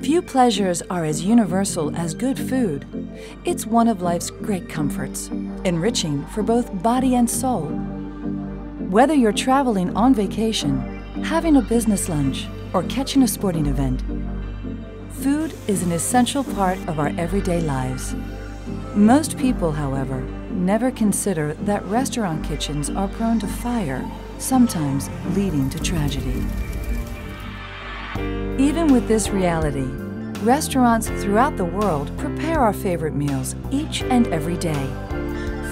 Few pleasures are as universal as good food. It's one of life's great comforts, enriching for both body and soul. Whether you're traveling on vacation, having a business lunch, or catching a sporting event, food is an essential part of our everyday lives. Most people, however, never consider that restaurant kitchens are prone to fire, sometimes leading to tragedy. Even with this reality, restaurants throughout the world prepare our favorite meals each and every day.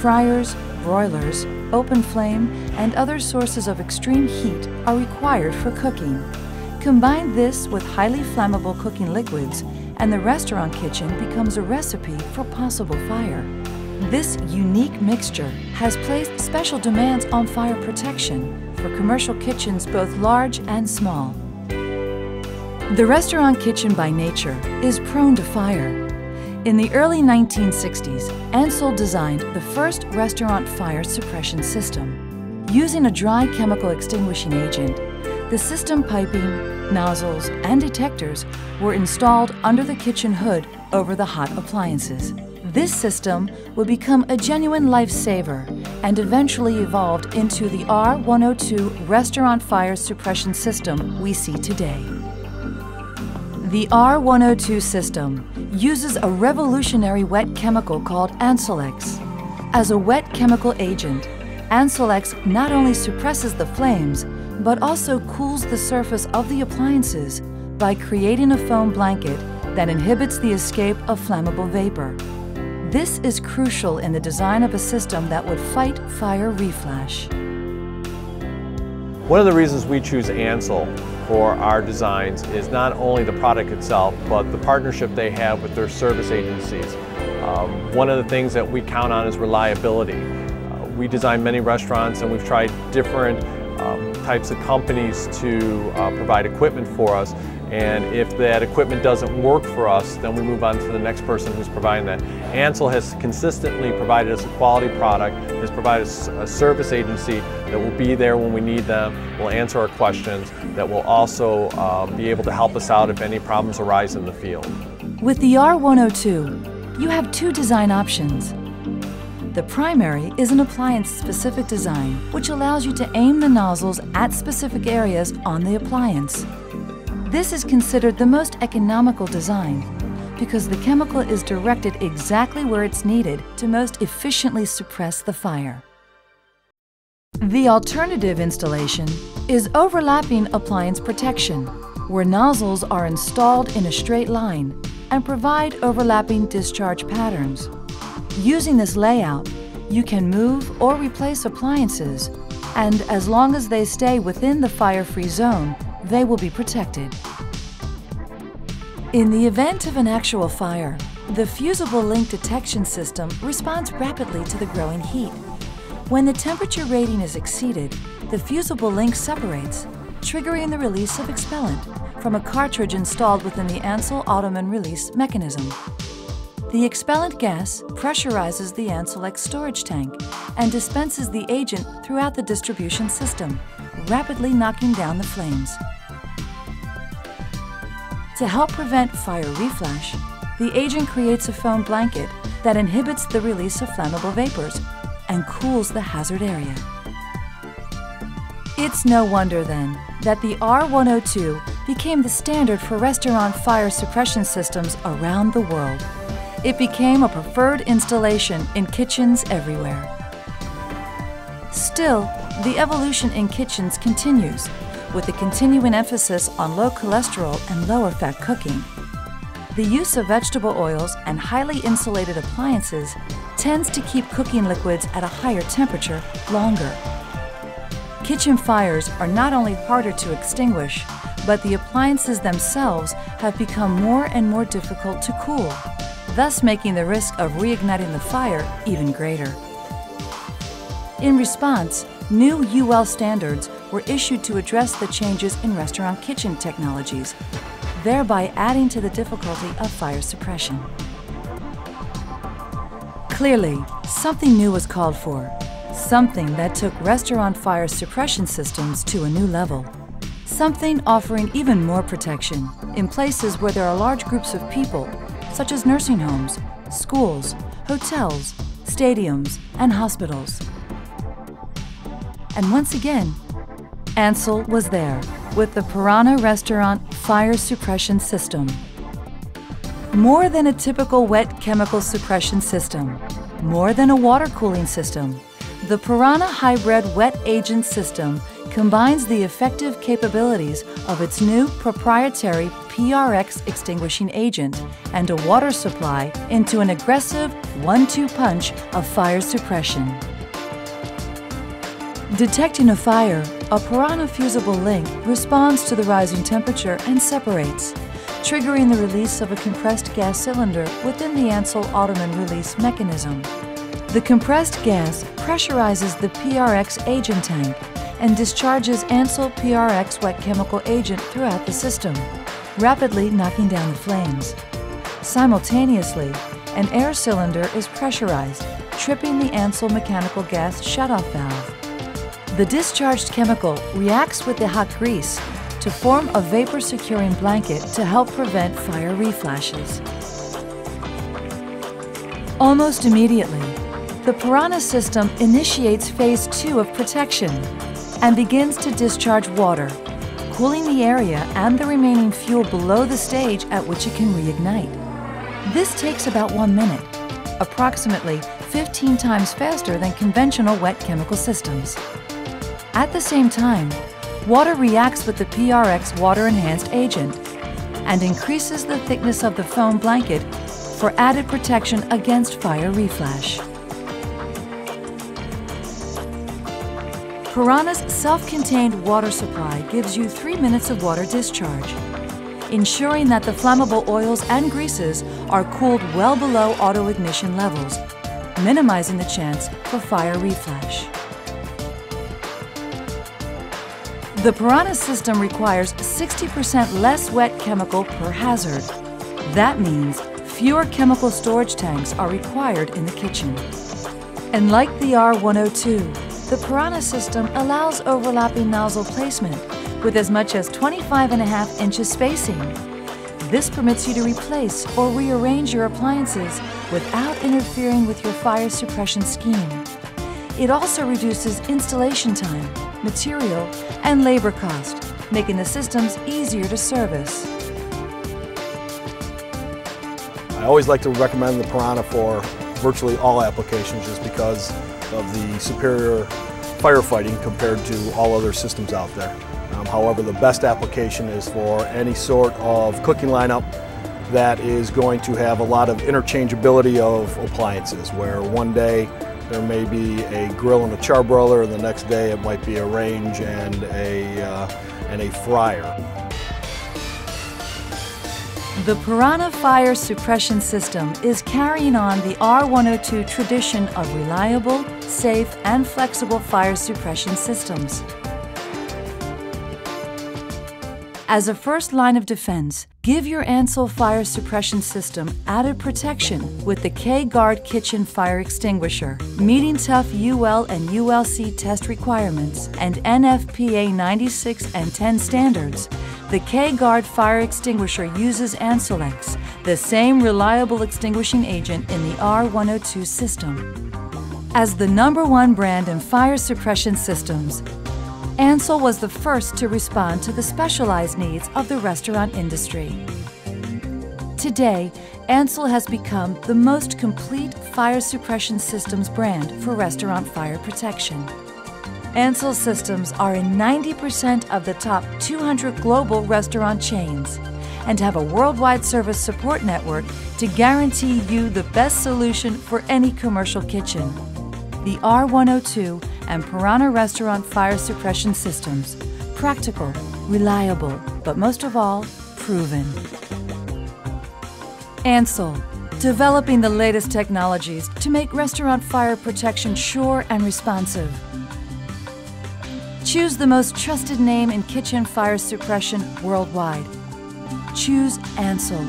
Fryers, broilers, open flame, and other sources of extreme heat are required for cooking. Combine this with highly flammable cooking liquids, and the restaurant kitchen becomes a recipe for possible fire. This unique mixture has placed special demands on fire protection for commercial kitchens both large and small. The restaurant kitchen by nature is prone to fire. In the early 1960s, Ansul designed the first restaurant fire suppression system. Using a dry chemical extinguishing agent, the system piping, nozzles, and detectors were installed under the kitchen hood over the hot appliances. This system would become a genuine lifesaver and eventually evolved into the R-102 restaurant fire suppression system we see today. The R-102 system uses a revolutionary wet chemical called Ansul-X. As a wet chemical agent, Ansul-X not only suppresses the flames, but also cools the surface of the appliances by creating a foam blanket that inhibits the escape of flammable vapor. This is crucial in the design of a system that would fight fire reflash. One of the reasons we choose Ansul for our designs is not only the product itself, but the partnership they have with their service agencies. One of the things that we count on is reliability. We design many restaurants and we've tried different types of companies to provide equipment for us, and if that equipment doesn't work for us, then we move on to the next person who's providing that. Ansul has consistently provided us a quality product, has provided us a service agency that will be there when we need them, will answer our questions, that will also be able to help us out if any problems arise in the field. With the R-102, you have two design options. The primary is an appliance-specific design, which allows you to aim the nozzles at specific areas on the appliance. This is considered the most economical design because the chemical is directed exactly where it's needed to most efficiently suppress the fire. The alternative installation is overlapping appliance protection, where nozzles are installed in a straight line and provide overlapping discharge patterns. Using this layout, you can move or replace appliances, and as long as they stay within the fire-free zone, they will be protected. In the event of an actual fire, the fusible link detection system responds rapidly to the growing heat. When the temperature rating is exceeded, the fusible link separates, triggering the release of expellant from a cartridge installed within the Ansul Ottoman release mechanism. The expellant gas pressurizes the Ansul-X storage tank and dispenses the agent throughout the distribution system, rapidly knocking down the flames. To help prevent fire reflash, the agent creates a foam blanket that inhibits the release of flammable vapors and cools the hazard area. It's no wonder then that the R-102 became the standard for restaurant fire suppression systems around the world. It became a preferred installation in kitchens everywhere. Still, the evolution in kitchens continues, with a continuing emphasis on low cholesterol and lower fat cooking. The use of vegetable oils and highly insulated appliances tends to keep cooking liquids at a higher temperature longer. Kitchen fires are not only harder to extinguish, but the appliances themselves have become more and more difficult to cool, thus making the risk of reigniting the fire even greater. In response, new UL standards were issued to address the changes in restaurant kitchen technologies, thereby adding to the difficulty of fire suppression. Clearly, something new was called for, something that took restaurant fire suppression systems to a new level. something offering even more protection in places where there are large groups of people, such as nursing homes, schools, hotels, stadiums, and hospitals. And once again, Ansul was there with the Piranha Restaurant Fire Suppression System. More than a typical wet chemical suppression system, more than a water cooling system, the Piranha Hybrid Wet Agent System combines the effective capabilities of its new proprietary PRX extinguishing agent and a water supply into an aggressive 1-2 punch of fire suppression. Detecting a fire, a Piranha fusible link responds to the rising temperature and separates, triggering the release of a compressed gas cylinder within the Ansul Ottoman release mechanism. The compressed gas pressurizes the PRX agent tank and discharges Ansul PRX wet chemical agent throughout the system, rapidly knocking down the flames. Simultaneously, an air cylinder is pressurized, tripping the Ansul mechanical gas shutoff valve. The discharged chemical reacts with the hot grease to form a vapor-securing blanket to help prevent fire reflashes. Almost immediately, the Piranha system initiates phase 2 of protection and begins to discharge water, cooling the area and the remaining fuel below the stage at which it can reignite. This takes about 1 minute, approximately 15 times faster than conventional wet chemical systems. At the same time, water reacts with the PRX water-enhanced agent and increases the thickness of the foam blanket for added protection against fire reflash. Piranha's self-contained water supply gives you 3 minutes of water discharge, ensuring that the flammable oils and greases are cooled well below auto-ignition levels, minimizing the chance for fire reflash. The Piranha system requires 60% less wet chemical per hazard. That means fewer chemical storage tanks are required in the kitchen. And like the R-102, the Piranha system allows overlapping nozzle placement with as much as 25.5 inches spacing. This permits you to replace or rearrange your appliances without interfering with your fire suppression scheme. It also reduces installation time, material, and labor cost, making the systems easier to service. I always like to recommend the Piranha for virtually all applications just because of the superior firefighting compared to all other systems out there. However, the best application is for any sort of cooking lineup that is going to have a lot of interchangeability of appliances, where one day there may be a grill and a charbroiler, and the next day it might be a range and a fryer. The Piranha Fire Suppression System is carrying on the R-102 tradition of reliable, safe, and flexible fire suppression systems. As a first line of defense, give your Ansul fire suppression system added protection with the K-Guard kitchen fire extinguisher, meeting tough UL and ULC test requirements and NFPA 96 and 10 standards. The K-Guard fire extinguisher uses Ansul-X, the same reliable extinguishing agent in the R-102 system. As the #1 brand in fire suppression systems, Ansul was the first to respond to the specialized needs of the restaurant industry. Today, Ansul has become the most complete fire suppression systems brand for restaurant fire protection. Ansul systems are in 90% of the top 200 global restaurant chains and have a worldwide service support network to guarantee you the best solution for any commercial kitchen. The R-102 and Piranha Restaurant Fire Suppression Systems. Practical, reliable, but most of all, proven. Ansul, developing the latest technologies to make restaurant fire protection sure and responsive. Choose the most trusted name in kitchen fire suppression worldwide. Choose Ansul.